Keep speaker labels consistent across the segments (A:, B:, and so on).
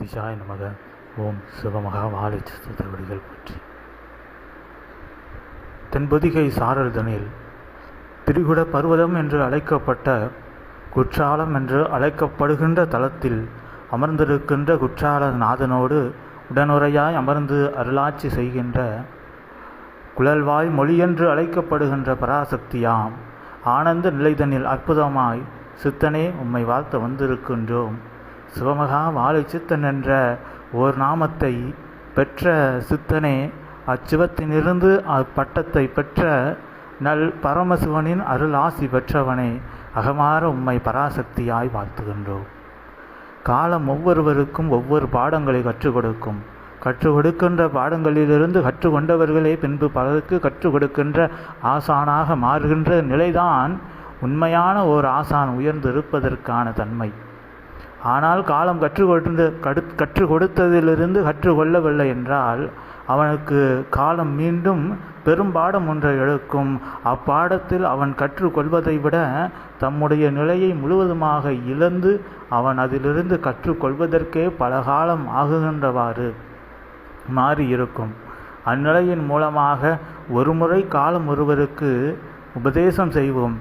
A: ஜெகதீஷாய நமக. ஓம் சிவமகா வாழைச்சத்தவடிகள் பற்றி. தென்பொதிகை சாரல்தனில் திரிகுட பர்வதம் என்று அழைக்கப்பட்ட குற்றாலம் என்று அழைக்கப்படுகின்ற தலத்தில் அமர்ந்திருக்கின்ற குற்றால நாதனோடு உடனுரையாய் அமர்ந்து அருளாட்சி செய்கின்ற குழல்வாய் மொழி என்று அழைக்கப்படுகின்ற பராசக்தியாம் ஆனந்த நிலைதனில் அற்புதமாய் சித்தனே உம்மை வாழ்த்த வந்திருக்கின்றோம். சிவமகா வாழை சித்தன் என்ற ஓர் நாமத்தை பெற்ற சித்தனே, அச்சிவத்தினிருந்து அப்பட்டத்தை பெற்ற நல் பரமசிவனின் அருள் ஆசி பெற்றவனே, அகமாற உம்மை பராசக்தியாய் வாழ்த்துகின்றோம். காலம் ஒவ்வொருவருக்கும் ஒவ்வொரு பாடங்களை கற்றுக் கொடுக்கும். கற்றுக் கொடுக்கின்ற பாடங்களிலிருந்து கற்றுக்கொண்டவர்களே பின்பு பலருக்கு கற்றுக் கொடுக்கின்ற ஆசானாக மாறுகின்ற நிலைதான் உண்மையான ஓர் ஆசான் உயர்ந்திருப்பதற்கான தன்மை. ஆனால் காலம் கற்றுக் கொடுத்ததிலிருந்து கற்றுக்கொள்ளவில்லை என்றால் அவனுக்கு காலம் மீண்டும் பெரும்பாடம் ஒன்றை எடுக்கும். அப்பாடத்தில் அவன் கற்றுக்கொள்வதை விட தம்முடைய நிலையை முழுவதுமாக இழந்து அவன் அதிலிருந்து கற்றுக்கொள்வதற்கே பல காலம் ஆகுகின்றவாறு மாறியிருக்கும். அந்நிலையின் மூலமாக ஒருமுறை காலம் ஒருவருக்கு உபதேசம் செய்வோம்.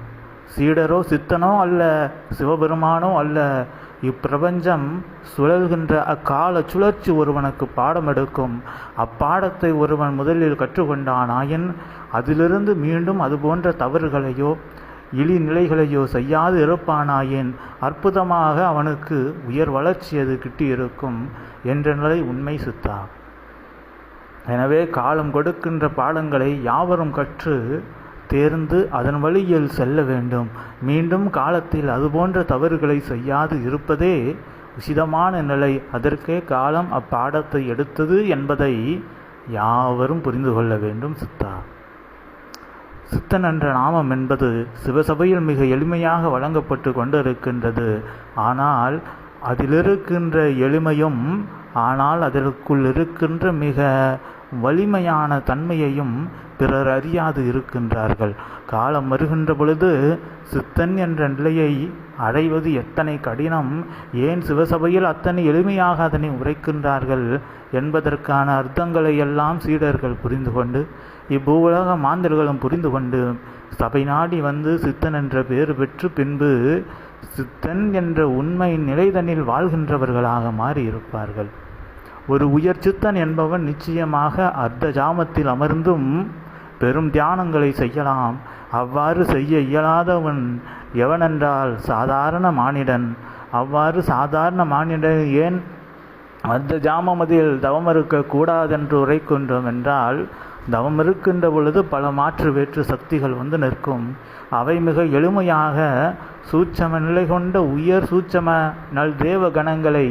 A: சீடரோ சித்தனோ அல்ல, சிவபெருமானோ அல்ல, இப்பிரபஞ்சம் சுழல்கின்ற அக்கால சுழற்சி ஒருவனுக்கு பாடம் எடுக்கும். அப்பாடத்தை ஒருவன் முதலில் கற்றுக்கொண்டானாயின் அதிலிருந்து மீண்டும் அதுபோன்ற தவறுகளையோ இழி நிலைகளையோ செய்யாது இருப்பானாயின் அற்புதமாக அவனுக்கு உயர் வளர்ச்சி அது கிட்டியிருக்கும் என்ற நிலை உண்மை சித்தா. எனவே காலம் கொடுக்கின்ற பாடங்களை யாவரும் கற்று தேர்ந்து அதன் வழியில் செல்ல வேண்டும். மீண்டும் காலத்தில் அதுபோன்ற தவறுகளை செய்யாது இருப்பதே உசிதமான நிலை. அதற்கே காலம் அப்பாடத்தை எடுத்தது என்பதை யாவரும் புரிந்து கொள்ள வேண்டும் சித்தா. சித்தன் என்ற நாமம் என்பது சிவசபையில் மிக எளிமையாக வழங்கப்பட்டு கொண்டிருக்கின்றது. ஆனால் அதிலிருக்கின்ற எளிமையும் அதற்குள் இருக்கின்ற மிக வலிமையான தன்மையையும் பிறர் அறியாது இருக்கின்றார்கள். காலம் வருகின்ற பொழுது சித்தன் என்ற நிலையை அடைவது எத்தனை கடினம், ஏன் சிவசபையில் அத்தனை எளிமையாக அதனை உரைக்கின்றார்கள் என்பதற்கான அர்த்தங்களை எல்லாம் சீடர்கள் புரிந்து கொண்டு இப்பூவுலக மாந்தர்களும் புரிந்து கொண்டு சபை நாடி வந்து சித்தன் என்ற பெயர் பெற்று பின்பு சித்தன் என்ற உண்மை நிலைதனில் வாழ்கின்றவர்களாக மாறி இருப்பார்கள். ஒரு உயர் சித்தன் என்பவன் நிச்சயமாக அர்த்த ஜாமத்தில் அமர்ந்தும் பெரும் தியானங்களை செய்யலாம். அவ்வாறு செய்ய இயலாதவன் எவனென்றால் சாதாரண மானிடன். அவ்வாறு சாதாரண மானிடன் ஏன் அர்த்த ஜாமமதில் தவம் இருக்கக்கூடாதென்று உரைக்கின்றோம் என்றால், தவம் இருக்கின்ற பொழுது பல மாற்று வேற்று சக்திகள் வந்து நிற்கும். அவை மிக எளிமையாக சூட்சம நிலை கொண்ட உயர் சூட்சம நல் தேவ கணங்களை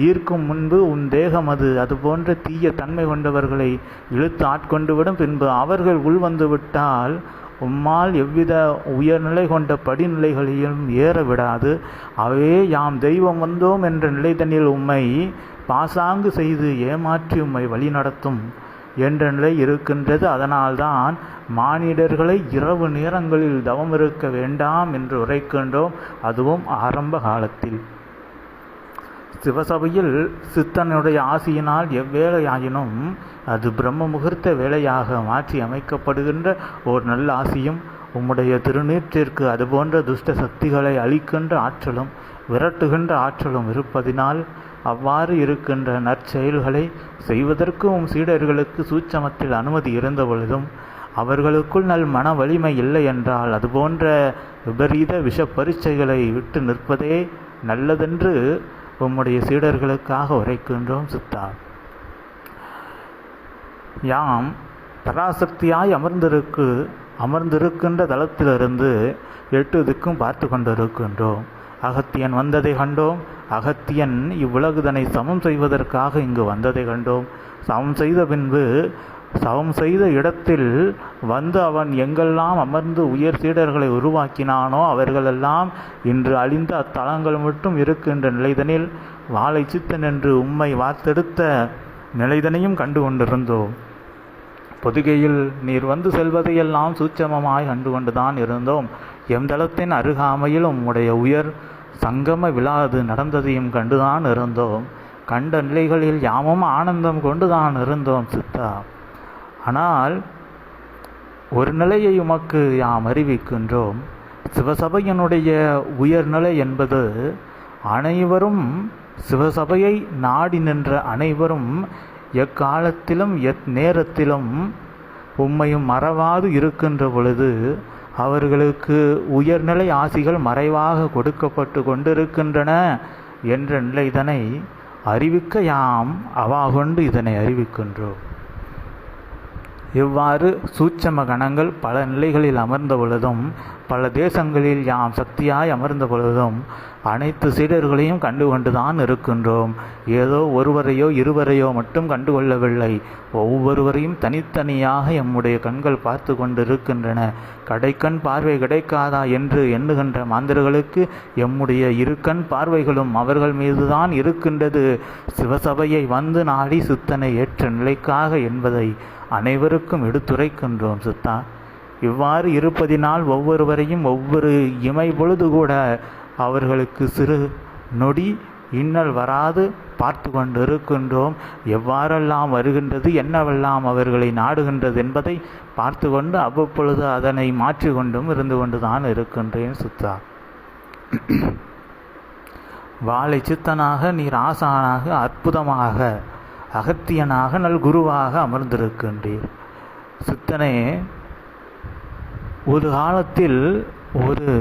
A: ஈர்க்கும் முன்பு உன் தேகம் அது போன்ற தீய தன்மை கொண்டவர்களை இழுத்து ஆட்கொண்டுவிடும். பின்பு அவர்கள் உள்வந்து விட்டால் உம்மால் எவ்வித உயர்நிலை கொண்ட படிநிலைகளையும் ஏற விடாது. அவையே யாம் தெய்வம் வந்தோம் என்ற நிலைதனில் உம்மை பாசாங்கு செய்து ஏமாற்றி உம்மை வழி நடத்தும் என்ற நிலை இருக்கின்றது. அதனால்தான் மானிடர்களை இரவு நேரங்களில் தவம் இருக்க வேண்டாம் என்று உரைக்கின்றோம். அதுவும் ஆரம்ப காலத்தில். சிவசபையில் சித்தனுடைய ஆசியினால் எவ்வேளையாயினும் அது பிரம்ம முகூர்த்த வேளையாக மாற்றி அமைக்கப்படுகின்ற ஓர் நல்ல ஆசியும் உம்முடைய திருநீற்றிற்கு அதுபோன்ற துஷ்ட சக்திகளை அழிக்கின்ற ஆற்றலும் விரட்டுகின்ற ஆற்றலும் இருப்பதினால் அவ்வாறு இருக்கின்ற நற்செயல்களை செய்வதற்கு உம் சீடர்களுக்கு சூட்சமத்தில் அனுமதி இருந்த பொழுதும் அவர்களுக்குள் நல் மன வலிமை இல்லை என்றால் அதுபோன்ற விபரீத விஷ பரீட்சைகளை விட்டு நிற்பதே நல்லதென்று உம்முடைய சீடர்களுக்காக உரைக்கின்றோம் சித்தா. யாம் பராசக்தியாய் அமர்ந்திருக்கின்ற தளத்திலிருந்து 8 திக்கும் பார்த்து கொண்டிருக்கின்றோம். அகத்தியன் வந்ததை கண்டோம். அகத்தியன் இவ்வுலகுதனை சமம் செய்வதற்காக இங்கு வந்ததை கண்டோம். சமம் செய்த பின்பு சமம் செய்த இடத்தில் வந்து அவன் எங்கெல்லாம் அமர்ந்து உயர் சீடர்களை உருவாக்கினானோ அவர்களெல்லாம் இன்று அழிந்த அத்தலங்கள் மட்டும் இருக்கின்ற நிலைதனில் வாழை சித்தன் என்று உம்மை வார்த்தெடுத்த நிலைதனையும் கண்டு கொண்டிருந்தோம். பொதிகையில் நீர் வந்து செல்வதையெல்லாம் சூட்சமமாய் கண்டு கொண்டுதான் இருந்தோம். எம்தளத்தின் அருகாமையில் உம்முடைய உயர் சங்கம விழா அது நடந்ததையும் கண்டுதான் இருந்தோம். கண்ட நிலைகளில் யாமும் ஆனந்தம் கொண்டுதான் இருந்தோம் சித்தா. ஆனால் ஒரு நிலையை உமக்கு யாம் அறிவிக்கின்றோம். சிவசபையினுடைய உயர்நிலை என்பது அனைவரும், சிவசபையை நாடி நின்ற அனைவரும் எக்காலத்திலும் நேரத்திலும் உம்மையும் மறவாது இருக்கின்ற பொழுது அவர்களுக்கு உயர்நிலை ஆசிகள் மறைவாக கொடுக்கப்பட்டு கொண்டிருக்கின்றன என்ற நிலைதனை அறிவிக்க யாம் அவாகொண்டு இதனை அறிவிக்கின்றோம். இவ்வாறு சூட்சம கணங்கள் பல நிலைகளில் அமர்ந்த பொழுதும், பல தேசங்களில் யாம் சக்தியாய் அமர்ந்த பொழுதும் அனைத்து சீடர்களையும் கண்டுகொண்டுதான் இருக்கின்றோம். ஏதோ ஒருவரையோ இருவரையோ மட்டும் கண்டுகொள்ளவில்லை. ஒவ்வொருவரையும் தனித்தனியாக எம்முடைய கண்கள் பார்த்து கொண்டிருக்கின்றன. கடைக்கண் பார்வை கிடைக்காதா என்று எண்ணுகின்ற மாந்தர்களுக்கு எம்முடைய இருக்கண் பார்வைகளும் அவர்கள் மீதுதான் இருக்கின்றது. சிவசபையை வந்து நாடி சித்தனை ஏற்ற நிலைக்காக என்பதை அனைவருக்கும் எடுத்துரைக்கின்றோம் சித்தா. இவ்வாறு இருப்பதினால் ஒவ்வொருவரையும் ஒவ்வொரு இமை பொழுது கூட அவர்களுக்கு சிறு நொடி இன்னல் வராது பார்த்து கொண்டு இருக்கின்றோம். எவ்வாறெல்லாம் வருகின்றது, என்னவெல்லாம் அவர்களை நாடுகின்றது என்பதை பார்த்து கொண்டு அவ்வப்பொழுது அதனை மாற்றி கொண்டும் இருந்து கொண்டுதான் இருக்கின்றேன் சித்தா. வாழை சித்தனாக நீர் ஆசானாக அற்புதமாக அகத்தியனாக நல் குருவாக அமர்ந்திருக்கின்றீர் சித்தனே. ஒரு காலத்தில் ஒரு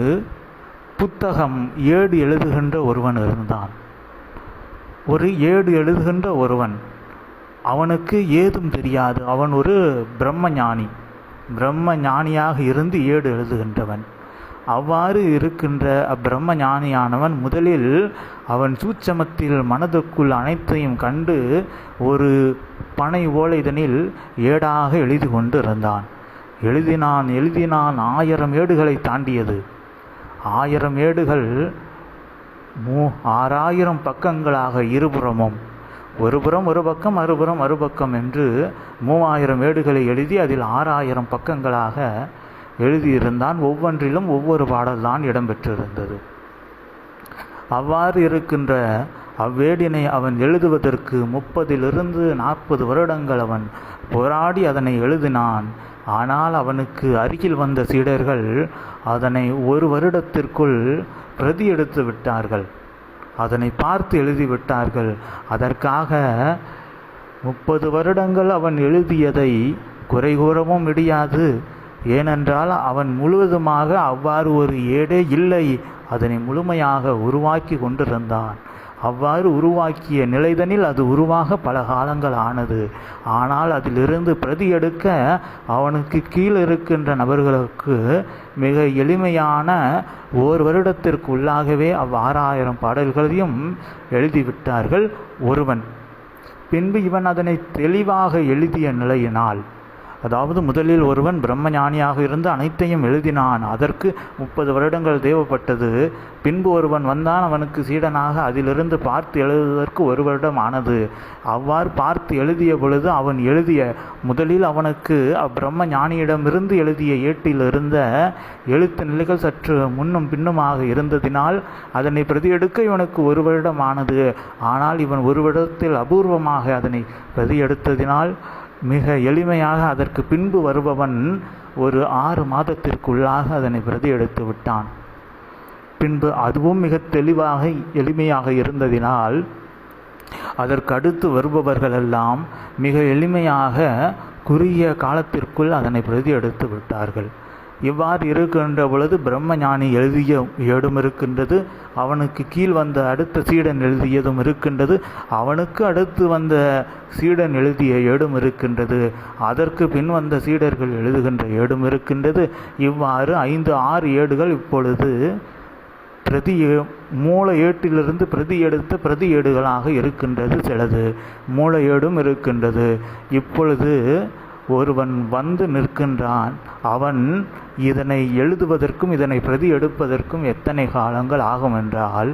A: புத்தகம் ஏடு எழுதுகின்ற ஒருவன் இருந்தான். ஒரு ஏடு எழுதுகின்ற ஒருவன், அவனுக்கு ஏதும் தெரியாது. அவன் ஒரு பிரம்ம ஞானியாக இருந்து ஏடு எழுதுகின்றவன். அவ்வாறு இருக்கின்ற அப்பிரம்ம ஞானியானவன் முதலில் அவன் சூட்சமத்தில் மனதுக்குள் அனைத்தையும் கண்டு ஒரு பனை ஓலைதனில் ஏடாக எழுதி கொண்டு இருந்தான். எழுதினான் 1000 ஏடுகளை தாண்டியது. 1000 ஏடுகள் 6000 பக்கங்களாக இருபுறமும், ஒருபுறம் ஒரு பக்கம் மறுபுறம் மறுபக்கம் என்று 3000 ஏடுகளை எழுதி அதில் 6000 பக்கங்களாக எழுதியிருந்தான். ஒவ்வொன்றிலும் ஒவ்வொரு பாடல்தான் இடம்பெற்றிருந்தது. அவ்வாறு இருக்கின்ற அவ்வேடினை அவன் எழுதுவதற்கு 30 to 40 வருடங்கள் அவன் போராடி அதனை எழுதினான். ஆனால் அவனுக்கு அருகில் வந்த சீடர்கள் அதனை 1 வருடத்திற்குள் பிரதி எடுத்து விட்டார்கள். அதனை பார்த்து எழுதிவிட்டார்கள். அதற்காக 30 வருடங்கள் அவன் எழுதியதை குறை கூறவும் முடியாது. ஏனென்றால் அவன் முழுவதுமாக அவ்வாறு ஒரு ஏடே இல்லை, அதனை முழுமையாக உருவாக்கி கொண்டிருந்தான். அவ்வாறு உருவாக்கிய நிலைதனில் அது உருவாக பல காலங்கள் ஆனது. ஆனால் அதிலிருந்து பிரதி எடுக்க அவனுக்கு கீழே இருக்கின்ற நபர்களுக்கு மிக எளிமையான 1 வருடத்திற்கு உள்ளாகவே 6000 பாடல்களையும் எழுதிவிட்டார்கள் ஒருவன். பின்பு இவன் அதனை தெளிவாக எழுதிய நிலையினால், அதாவது முதலில் ஒருவன் பிரம்மஞானியாக இருந்து அனைத்தையும் எழுதினான். அதற்கு 30 வருடங்கள் தேவைப்பட்டது. பின்பு ஒருவன் வந்தான், அவனுக்கு சீடனாக அதிலிருந்து பார்த்து எழுதுவதற்கு 1 வருடம் ஆனது. அவ்வாறு பார்த்து எழுதிய பொழுது அவன் எழுதிய முதலில் அவனுக்கு அப்பிரம்ம ஞானியிடமிருந்து எழுதிய ஏட்டில் இருந்த எழுத்து நிலைகள் சற்று முன்னும் பின்னுமாக இருந்ததினால் அதனை பிரதி எடுக்க இவனுக்கு 1 வருடம் ஆனது. ஆனால் இவன் 1 வருடத்தில் அபூர்வமாக அதனை பிரதி எடுத்ததினால் மிக எளிமையாக அதற்கு பின்பு வருபவன் ஒரு 6 மாதத்திற்குள்ளாக அதனை பிரதி எடுத்து விட்டான். பின்பு அதுவும் மிக தெளிவாக எளிமையாக இருந்ததினால் அதற்கு அடுத்து வருபவர்களெல்லாம் மிக எளிமையாக குறுகிய காலத்திற்குள் அதனை பிரதி எடுத்து விட்டார்கள். இவ்வாறு இருக்கின்ற பொழுது பிரம்மஞானி எழுதிய ஏடும் இருக்கின்றது, அவனுக்கு கீழ் வந்த அடுத்த சீடன் எழுதியதும் இருக்கின்றது, அவனுக்கு அடுத்து வந்த சீடன் எழுதிய ஏடும் இருக்கின்றது, அதற்கு பின் வந்த சீடர்கள் எழுதுகின்ற ஏடும் இருக்கின்றது. இவ்வாறு 5-6 ஏடுகள் இப்பொழுது மூல ஏட்டிலிருந்து பிரதி எடுத்த பிரதி ஏடுகளாக இருக்கின்றது. சிலது மூல ஏடும் இருக்கின்றது. இப்பொழுது ஒருவன் வந்து நிற்கின்றான். அவன் இதனை எழுதுவதற்கும் இதனை பிரதி எடுப்பதற்கும் எத்தனை காலங்கள் ஆகும் என்றால்,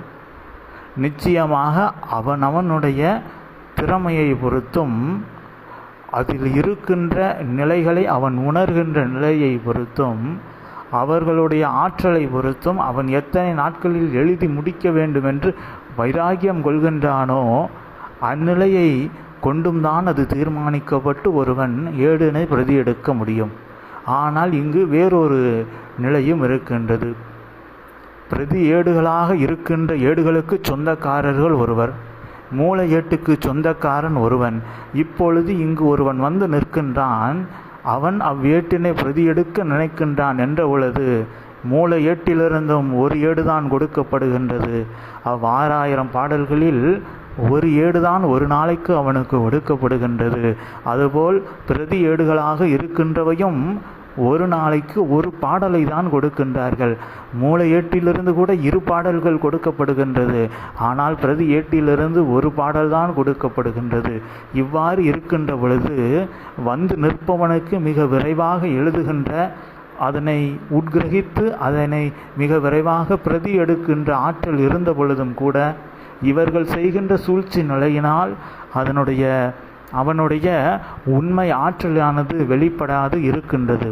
A: நிச்சயமாக அவனுடைய திறமையை பொறுத்தும் அதில் இருக்கின்ற நிலைகளை அவன் உணர்கின்ற நிலையை பொறுத்தும் அவர்களுடைய ஆற்றலை பொறுத்தும் அவன் எத்தனை நாட்களில் எழுதி முடிக்க வேண்டும் என்று வைராகியம் கொள்கின்றானோ அந்நிலையை கொண்டும் தான் அது தீர்மானிக்கப்பட்டு ஒருவன் ஏடினை பிரதி எடுக்க முடியும். ஆனால் இங்கு வேறொரு நிலையும் இருக்கின்றது. பிரதி ஏடுகளாக இருக்கின்ற ஏடுகளுக்கு சொந்தக்காரர்கள் ஒருவர், மூல ஏட்டுக்கு சொந்தக்காரன் ஒருவன். இப்பொழுது இங்கு ஒருவன் வந்து நிற்கின்றான். அவன் அவ்வேட்டினை பிரதி எடுக்க நினைக்கின்றான் என்ற பொழுது மூல ஏட்டிலிருந்தும் ஒரு ஏடுதான் கொடுக்கப்படுகின்றது. 6000 பாடல்களில் ஒரு ஏடுதான் ஒரு நாளைக்கு அவனுக்கு ஒடுக்கப்படுகின்றது. அதுபோல் பிரதி ஏடுகளாக இருக்கின்றவையும் ஒரு நாளைக்கு ஒரு பாடலை தான் கொடுக்கின்றார்கள். மூல ஏட்டிலிருந்து கூட 2 பாடல்கள் கொடுக்கப்படுகின்றது. ஆனால் பிரதி ஏட்டிலிருந்து ஒரு பாடல் தான் கொடுக்கப்படுகின்றது. இவ்வாறு இருக்கின்ற பொழுது வந்து நிற்பவனுக்கு மிக விரைவாக எழுதுகின்ற, அதனை உட்கிரகித்து அதனை மிக விரைவாக பிரதி எடுக்கின்ற ஆற்றல் இருந்த பொழுதும் கூட இவர்கள் செய்கின்ற சூழ்ச்சி நிலையினால் அவனுடைய உண்மை ஆற்றலானது வெளிப்படாது இருக்கின்றது.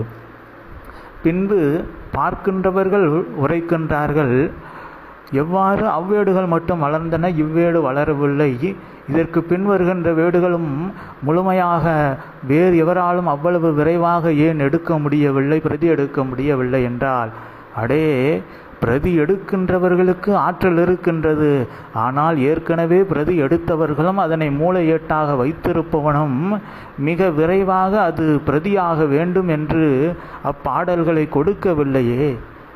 A: பின்பு பார்க்கின்றவர்கள் உரைக்கின்றார்கள், எவ்வாறு அவ்வேடுகள் மட்டும் வளர்ந்தன, இவ்வேடு வளரவில்லை, இதற்கு பின் வருகின்ற வேடுகளும் முழுமையாக வேறு எவராலும் அவ்வளவு விரைவாக ஏன் எடுக்க முடியவில்லை, பிரதி எடுக்க முடியவில்லை என்றால், அடே, பிரதி எடுக்கின்றவர்களுக்கு ஆற்றல் இருக்கின்றது. ஆனால் ஏற்கனவே பிரதி எடுத்தவர்களும் அதனை மூல ஏட்டாக வைத்திருப்பவனும் மிக விரைவாக அது பிரதியாக வேண்டும் என்று அப்பாடல்களை கொடுக்கவில்லையே.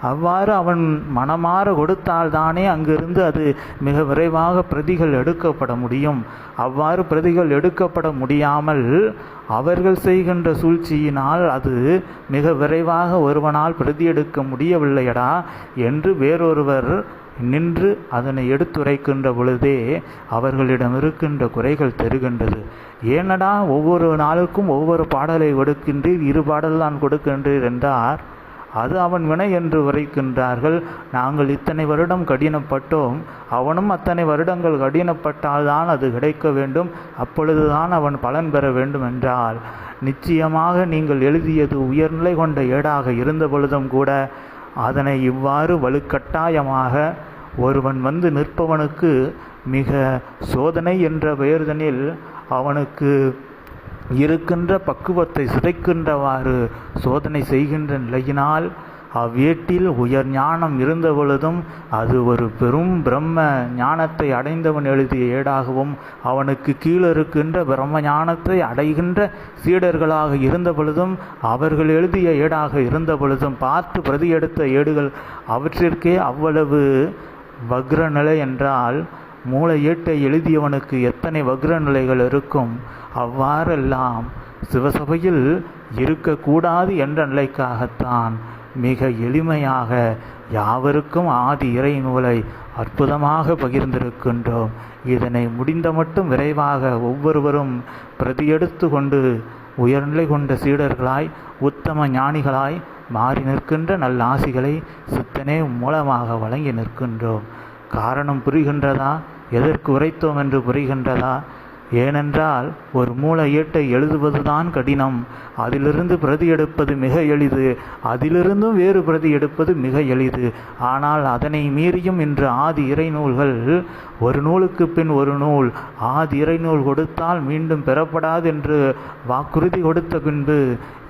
A: அவ்வாறு அவன் மனமாற கொடுத்தால்தானே அங்கிருந்து அது மிக விரைவாக பிரதிகள் எடுக்கப்பட முடியும். அவ்வாறு பிரதிகள் எடுக்கப்பட முடியாமல் அவர்கள் செய்கின்ற சூழ்ச்சியினால் அது மிக விரைவாக ஒருவனால் பிரதி எடுக்க முடியவில்லையடா என்று வேறொருவர் நின்று அதனை எடுத்துரைக்கின்ற பொழுதே அவர்களிடம் இருக்கின்ற குறைகள் தெரிகின்றது. ஏனடா ஒவ்வொரு நாளுக்கும் ஒவ்வொரு பாடலை கொடுக்கின்றீர், 2 பாடல் தான் கொடுக்கின்றீர் என்றார். அது அவன் வினை என்று உரைக்கின்றார்கள். நாங்கள் இத்தனை வருடம் கடினப்பட்டோம், அவனும் அத்தனை வருடங்கள் கடினப்பட்டால்தான் அது கிடைக்க வேண்டும், அப்பொழுதுதான் அவன் பலன் பெற வேண்டும் என்றால், நிச்சயமாக நீங்கள் எழுதியது உயர்நிலை கொண்ட ஏடாக இருந்த பொழுதும் கூட அதனை இவ்வாறு வலுக்கட்டாயமாக ஒருவன் வந்து நிற்பவனுக்கு மிக சோதனை என்ற பெயர்தனில் அவனுக்கு இருக்கின்ற பக்குவத்தை சிதைக்கின்றவாறு சோதனை செய்கின்ற நிலையினால் அவ்வேட்டில் உயர் ஞானம் இருந்த பொழுதும் அது ஒரு பெரும் பிரம்ம ஞானத்தை அடைந்தவன் எழுதிய ஏடாகவும், அவனுக்கு கீழே இருக்கின்ற பிரம்ம ஞானத்தை அடைகின்ற சீடர்களாக இருந்த பொழுதும், அவர்கள் எழுதிய ஏடாக இருந்த பொழுதும் பார்த்து பிரதி எடுத்த ஏடுகள் அவற்றிற்கே அவ்வளவு வக்ர நிலை என்றால், மூல ஏட்டை எழுதியவனுக்கு எத்தனை வக்ர நிலைகள் இருக்கும். அவ்வாறெல்லாம் சிவசபையில் இருக்கக்கூடாது என்ற நிலைக்காகத்தான் மிக எளிமையாக யாவருக்கும் ஆதி இறை நூலை அற்புதமாக பகிர்ந்திருக்கின்றோம். இதனை முடிந்த மட்டும் விரைவாக ஒவ்வொருவரும் பிரதியெடுத்து கொண்டு உயர்நிலை கொண்ட சீடர்களாய் உத்தம ஞானிகளாய் மாறி நிற்கின்ற நல்ல ஆசிகளை சித்தனே மூலமாக வழங்கி நிற்கின்றோம். காரணம் புரிகின்றதா? எதற்கு உரைத்தோம் என்று புரிகின்றதா? ஏனென்றால் ஒரு மூல ஏட்டை எழுதுவதுதான் கடினம், அதிலிருந்து பிரதி எடுப்பது மிக எளிது, அதிலிருந்தும் வேறு பிரதி எடுப்பது மிக எளிது. ஆனால் அதனை மீறியும் இன்று ஆதி இறை நூல்கள் ஒரு நூலுக்கு பின் ஒரு நூல் ஆதி இறை நூல் கொடுத்தால் மீண்டும் பெறப்படாது என்று வாக்குறுதி கொடுத்த பின்பு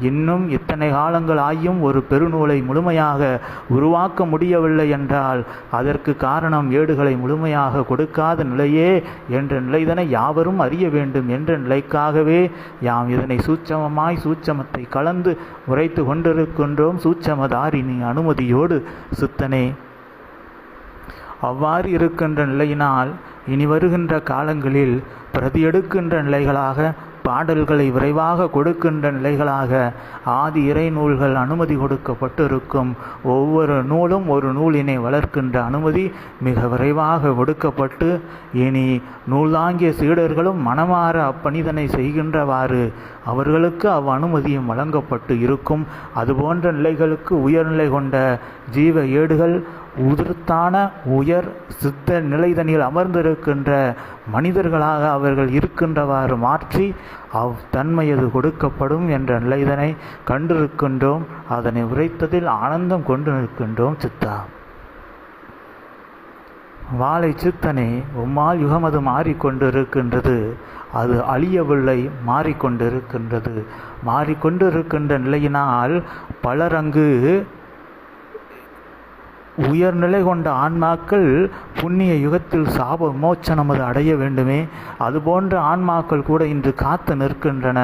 A: இன்னும் இத்தனை காலங்கள் ஆகியும் ஒரு பெருநூலை முழுமையாக உருவாக்க முடியவில்லை என்றால் அதற்கு காரணம் ஏடுகளை முழுமையாக கொடுக்காத நிலையே என்ற நிலைதனை யாவரும் அறிய வேண்டும் என்ற நிலைக்காகவே யாம் இதனை சூட்சமத்தை கலந்து உரைத்து கொண்டிருக்கின்றோம். சூட்சமதாரினி அனுமதியோடு சித்தனே. அவ்வாறு இருக்கின்ற நிலையினால் இனி வருகின்ற காலங்களில் பிரதியெடுக்கின்ற நிலைகளாக, பாடல்களை விரைவாக கொடுக்கின்ற நிலைகளாக ஆதி இறை நூல்கள் அனுமதி கொடுக்கப்பட்டிருக்கும். ஒவ்வொரு நூலும் ஒரு நூலினை வளர்க்கின்ற அனுமதி மிக விரைவாக கொடுக்கப்பட்டு இனி நூல்தாங்கிய சீடர்களும் மனமாற அப்பணிதனை செய்கின்றவாறு அவர்களுக்கு அனுமதியும் வழங்கப்பட்டு இருக்கும். அதுபோன்ற நிலைகளுக்கு உயர்நிலை கொண்ட ஜீவ ஏடுகள் உதிர்த்தான உயர் சித்த நிலைதனில் அமர்ந்திருக்கின்ற மனிதர்களாக அவர்கள் இருக்கின்றவாறு மாற்றி தன்மையது கொடுக்கப்படும் என்ற நிலைதனை கண்டிருக்கின்றோம். அதனை உரைத்ததில் ஆனந்தம் கொண்டு நிற்கின்றோம் சித்தா. வாழை சித்தனே, உம்மால் யுகமது மாறிக்கொண்டிருக்கின்றது, அது அழியவில்லை, மாறிக்கொண்டிருக்கின்றது. மாறிக்கொண்டிருக்கின்ற நிலையினால் பலர் அங்கு உயர்நிலை கொண்ட ஆன்மாக்கள் புண்ணிய யுகத்தில் சாப விமோச்சனம் அது அடைய வேண்டுமே, அதுபோன்ற ஆன்மாக்கள் கூட இன்று காத்து நிற்கின்றன.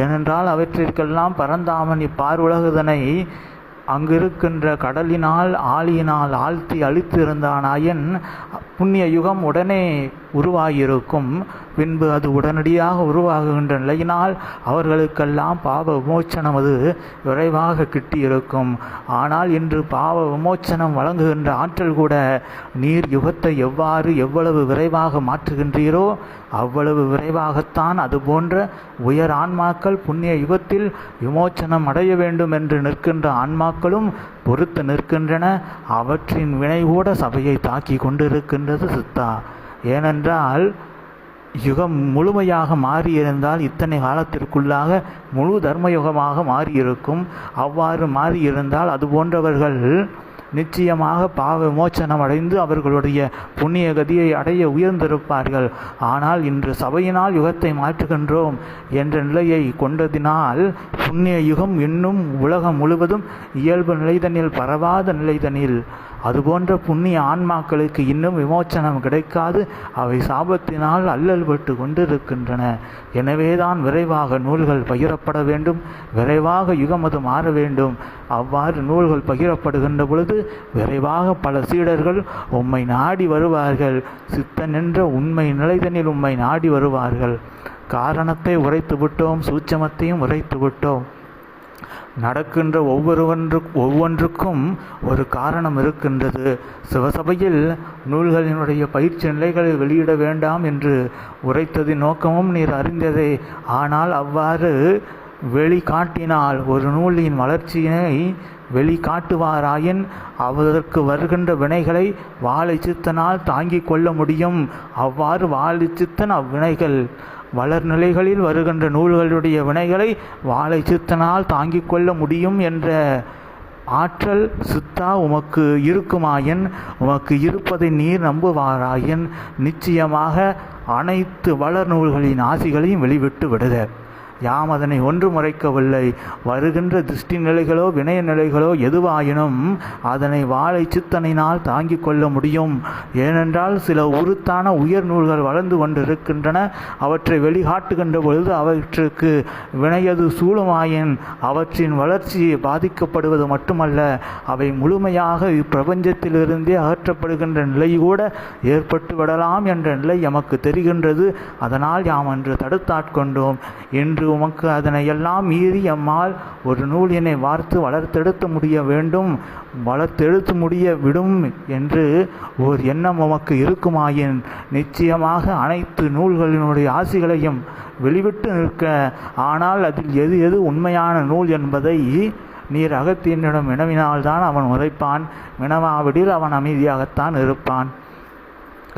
A: ஏனென்றால் அவற்றிற்கெல்லாம் பரந்தாமன் இப்பார்வுலகுதனை அங்கிருக்கின்ற கடலினால் ஆழியினால் ஆழ்த்தி அழித்திருந்தானாயின் புண்ணிய யுகம் உடனே உருவாகியிருக்கும். பின்பு அது உடனடியாக உருவாகுகின்ற நிலையினால் அவர்களுக்கெல்லாம் பாவ விமோச்சனம் அது விரைவாக கிட்டியிருக்கும். ஆனால் இன்று பாவ விமோச்சனம் வழங்குகின்ற ஆற்றல் கூட நீர் யுகத்தை எவ்வளவு விரைவாக மாற்றுகின்றீரோ அவ்வளவு விரைவாகத்தான் அதுபோன்ற உயர் ஆன்மாக்கள் புண்ணிய யுகத்தில் விமோச்சனம் அடைய வேண்டும் என்று நிற்கின்ற ஆன்மாக்களும் பொறுத்து நிற்கின்றன. அவற்றின் வினை கூட சபையை தாக்கி கொண்டிருக்கின்றது சித்தா. ஏனென்றால் யுகம் முழுமையாக மாறியிருந்தால் இத்தனை காலத்திற்குள்ளாக முழு தர்மயுகமாக மாறியிருக்கும். அவ்வாறு மாறியிருந்தால் அது போன்றவர்கள் நிச்சயமாக பாவ விமோச்சனம் அடைந்து அவர்களுடைய புண்ணிய கதியை அடைய உயர்ந்திருப்பார்கள். ஆனால் இன்று சபையினால் யுகத்தை மாற்றுகின்றோம் என்ற நிலையை கொண்டதினால் புண்ணிய யுகம் இன்னும் உலகம் முழுவதும் இயல்பு நிலைதனில் பரவாத நிலைதனில் அதுபோன்ற புண்ணிய ஆன்மாக்களுக்கு இன்னும் விமோச்சனம் கிடைக்காது. அவை சாபத்தினால் அல்லல் பட்டு கொண்டிருக்கின்றன. எனவேதான் விரைவாக நூல்கள் பகிரப்பட வேண்டும், விரைவாக யுகம் அது மாற வேண்டும். அவ்வாறு நூல்கள் பகிரப்படுகின்ற பொழுது விரைவாக பல சீடர்கள் உம்மை நாடி வருவார்கள். சித்தன் என்ற உண்மை நிலைதனில் உம்மை நாடி வருவார்கள். காரணத்தை உரைத்து விட்டோம், சூட்சமத்தையும் உரைத்து விட்டோம். நடக்கின்ற ஒவ்வொன்றுக்கும் ஒரு காரணம் இருக்கின்றது. சிவசபையில் நூல்களினுடைய பயிற்சி நிலைகளை வெளியிட வேண்டாம் என்று உரைத்ததின் நோக்கமும் நீர் அறிந்ததே. ஆனால் அவ்வாறு வெளிக்காட்டினால் ஒரு நூலின் வளர்ச்சியினை வெளிக்காட்டுவாராயின் அதற்கு வருகின்ற வினைகளை வாழை சித்தனால் தாங்கிக் கொள்ள முடியும். அவ்வாறு வாழை சித்தன் அவ்வினைகள் வளர்நிலைகளில் வருகின்ற நூல்களுடைய வினைகளை வாழை சித்தனால் தாங்கிக் கொள்ள முடியும் என்ற ஆற்றல் சித்தா உமக்கு இருக்குமாயின், உமக்கு இருப்பதை நீர் நம்புவாராயின் நிச்சயமாக அனைத்து வளர் நூல்களின் ஆசிகளையும் வெளிவிட்டு விடுக. யாம் அதனை ஒன்று முறைக்கவில்லை. வருகின்ற திருஷ்டி நிலைகளோ வினய நிலைகளோ எதுவாயினும் அதனை வாழை சித்தனினால் தாங்கிக் கொள்ள முடியும். ஏனென்றால் சில உருத்தான உயர் நூல்கள் வளர்ந்து கொண்டிருக்கின்றன. அவற்றை வெளிக்காட்டுகின்ற பொழுது அவற்றுக்கு வினையது சூழுமாயின் அவற்றின் வளர்ச்சி பாதிக்கப்படுவது மட்டுமல்ல, அவை முழுமையாக இப்பிரபஞ்சத்திலிருந்தே அகற்றப்படுகின்ற நிலை கூட ஏற்பட்டு விடலாம் என்ற நிலை எமக்கு தெரிகின்றது. அதனால் யாம் அன்று தடுத்தாட்கொண்டோம். இன்று உமக்கு அதனை எல்லாம் மீறி எம்மால் ஒரு நூலினை வார்த்து வளர்த்தெடுத்து முடிய வேண்டும், வளர்த்தெடுத்து முடிய விடும் என்று ஓர் எண்ணம் உமக்கு இருக்குமாயின் நிச்சயமாக அனைத்து நூல்களினுடைய ஆசிகளையும் வெளிவிட்டு நிற்க. ஆனால் அதில் எது எது உண்மையான நூல் என்பதை நீர் அகத்தியனிடம் வினவினால்தான் அவன் உரைப்பான். வினவாவிடில் அவன் அமைதியாகத்தான் இருப்பான்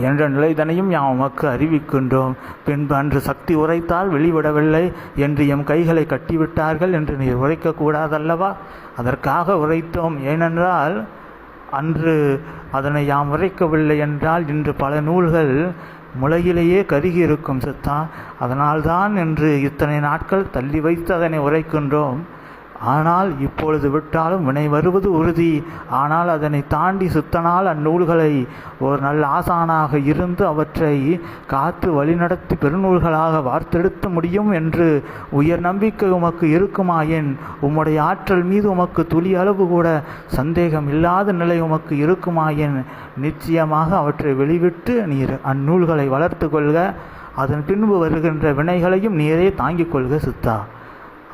A: என்ற நிலைதனையும் யாம் உமக்கு அறிவிக்கின்றோம். பின்பு அன்று சக்தி உரைத்தால் வெளிவிடவில்லை என்று எம் கைகளை கட்டிவிட்டார்கள் என்று நீர் உரைக்கக்கூடாதல்லவா? அதற்காக உரைத்தோம். ஏனென்றால் அன்று அதனை யாம் உரைக்கவில்லை என்றால் இன்று பல நூல்கள் முளையிலேயே கருகி இருக்கும் சித்தா. அதனால்தான் என்று இத்தனை நாட்கள் தள்ளி வைத்து அதனை உரைக்கின்றோம். ஆனால் இப்பொழுது விட்டாலும் வினை வருவது உறுதி. ஆனால் அதனை தாண்டி சித்தனால் அந்நூல்களை ஒரு நல்ல ஆசானாக இருந்து அவற்றை காத்து வழிநடத்தி பெருநூல்களாக வார்த்தெடுத்த முடியும் என்று உயர் நம்பிக்கை உமக்கு இருக்குமாயின், உம்முடைய ஆற்றல் மீது உமக்கு துளி அளவு கூட சந்தேகம் இல்லாத நிலை உமக்கு இருக்குமாயின் நிச்சயமாக அவற்றை வெளிவிட்டு நீர் அந்நூல்களை வளர்த்து கொள்க. அதன் பின்பு வருகின்ற வினைகளையும் நீரே தாங்கிக் கொள்க சித்தா.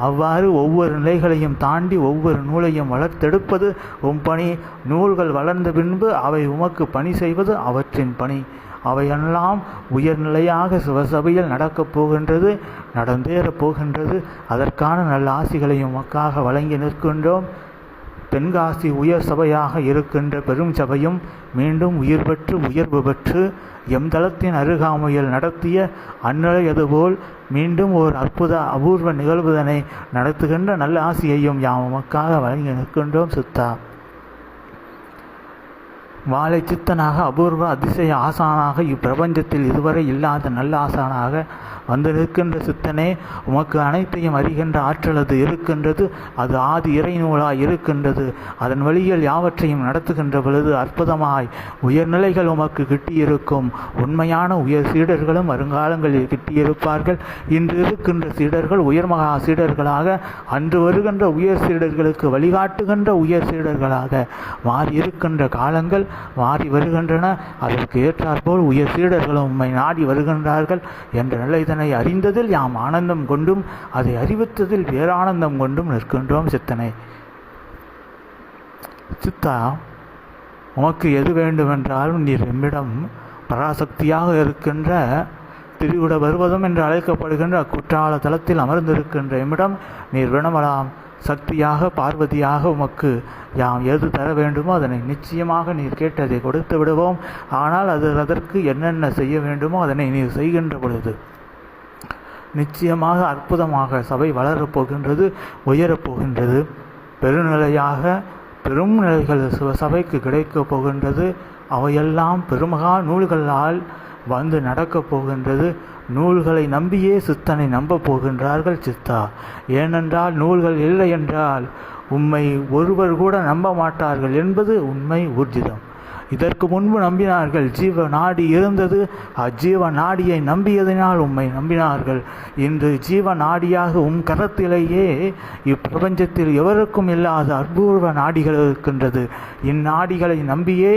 A: அவ்வாறு ஒவ்வொரு நிலைகளையும் தாண்டி ஒவ்வொரு நூலையும் வளர்த்தெடுப்பது உம் பணி. நூல்கள் வளர்ந்த பின்பு அவை உமக்கு பணி செய்வது அவற்றின் பணி. அவையெல்லாம் உயர்நிலையாக சிவசபையில் நடக்கப் போகின்றது, நடந்தேறப் போகின்றது. அதற்கான நல்ல ஆசிகளையும் உமக்காக வழங்கி நிற்கின்றோம். தென்காசி உயர் சபையாக இருக்கின்ற பெரும் சபையும் மீண்டும் உயிர் பெற்று உயர்வு பெற்று எம் தளத்தின் அருகாமையில் நடத்திய அந்நிலை அதுபோல் மீண்டும் ஓர் அபூர்வ நிகழ்வுதனை நடத்துகின்ற நல்ல ஆசியையும் யாம் உமக்காக வழங்கி நிற்கின்றோம் சித்தா. வாழை சித்தனாக அபூர்வ அதிசய ஆசானாக இப்பிரபஞ்சத்தில் இதுவரை இல்லாத நல்ல ஆசானாக வந்து நிற்கின்ற சித்தனே, உமக்கு அனைத்தையும் அறிகின்ற ஆற்றல் அது இருக்கின்றது. அது ஆதி இறைநூலாய் இருக்கின்றது. அதன் வழியில் யாவற்றையும் நடத்துகின்ற பொழுது அற்புதமாய் உயர்நிலைகள் உமக்கு கிட்டியிருக்கும். உண்மையான உயர் சீடர்களும் வருங்காலங்களில் கிட்டியிருப்பார்கள். இன்று இருக்கின்ற சீடர்கள் உயர்மகா சீடர்களாக, அன்று வருகின்ற உயர் சீடர்களுக்கு வழிகாட்டுகின்ற உயர் சீடர்களாக மாறி இருக்கின்ற காலங்கள் மாறி வருகின்றன. அதற்கு ஏற்றாற்போல் உயர் சீடர்களும் உம்மை நாடி வருகின்றார்கள் என்ற நிலை அறிந்ததில் யாம் ஆனந்தம் கொண்டும் அதை அறிவித்ததில் பேரானந்தம் கொண்டும் நிற்கின்றோம். சித்தனை, சித்தா, உமக்கு எது வேண்டுமென்றாலும் நீர் எம்மிடம் பராசக்தியாக இருக்கின்ற திரிகுட பர்வதம் என்று அழைக்கப்படுகின்ற குற்றால தலத்தில் அமர்ந்திருக்கின்ற எம்மிடம் நீர் வினவலாம். சக்தியாக பார்வதியாக உமக்கு யாம் எது தர வேண்டுமோ அதனை நிச்சயமாக நீர் கேட்டதை கொடுத்து விடுவோம். ஆனால் அதற்கு என்னென்ன செய்ய வேண்டுமோ அதனை நீர் செய்கின்ற பொழுது நிச்சயமாக அற்புதமாக சபை வளரப்போகின்றது, உயரப்போகின்றது. பெருநிலையாக பெரும் நிலைகள் சபைக்கு கிடைக்கப் போகின்றது. அவையெல்லாம் பெருமகா நூல்களால் வந்து நடக்கப் போகின்றது. நூல்களை நம்பியே சித்தனை நம்ப போகின்றார்கள். சித்தா, ஏனென்றால் நூல்கள் இல்லை என்றால் உம்மை ஒருவர் கூட நம்ப மாட்டார்கள் என்பது உண்மை ஊர்ஜிதம். இதற்கு முன்பு நம்பினார்கள். ஜீவ நாடி இருந்தது. அஜீவ நாடியை நம்பியதினால் உம்மை நம்பினார்கள். இன்று ஜீவ நாடியாக கரத்திலேயே இப்பிரபஞ்சத்தில் எவருக்கும் இல்லாத அற்புத நாடிகள் இருக்கின்றது. இந்நாடிகளை நம்பியே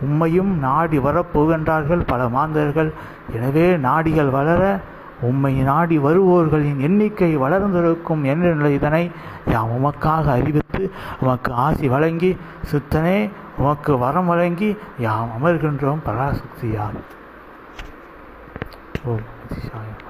A: உம்மையும் நாடி வரப்போகின்றார்கள் பல மாந்தர்கள். எனவே நாடிகள் வளர உம்மை நாடி வருவோர்களின் எண்ணிக்கை வளர்ந்திருக்கும் என்ற நிலைதனை யாம் உமக்காக அறிவித்து உமக்கு ஆசி வழங்கி, சித்தனே, உமக்கு வரம் வழங்கி யாம் அமர்கின்றோம் பராசக்தியால். ஓம் அதிசாயம்.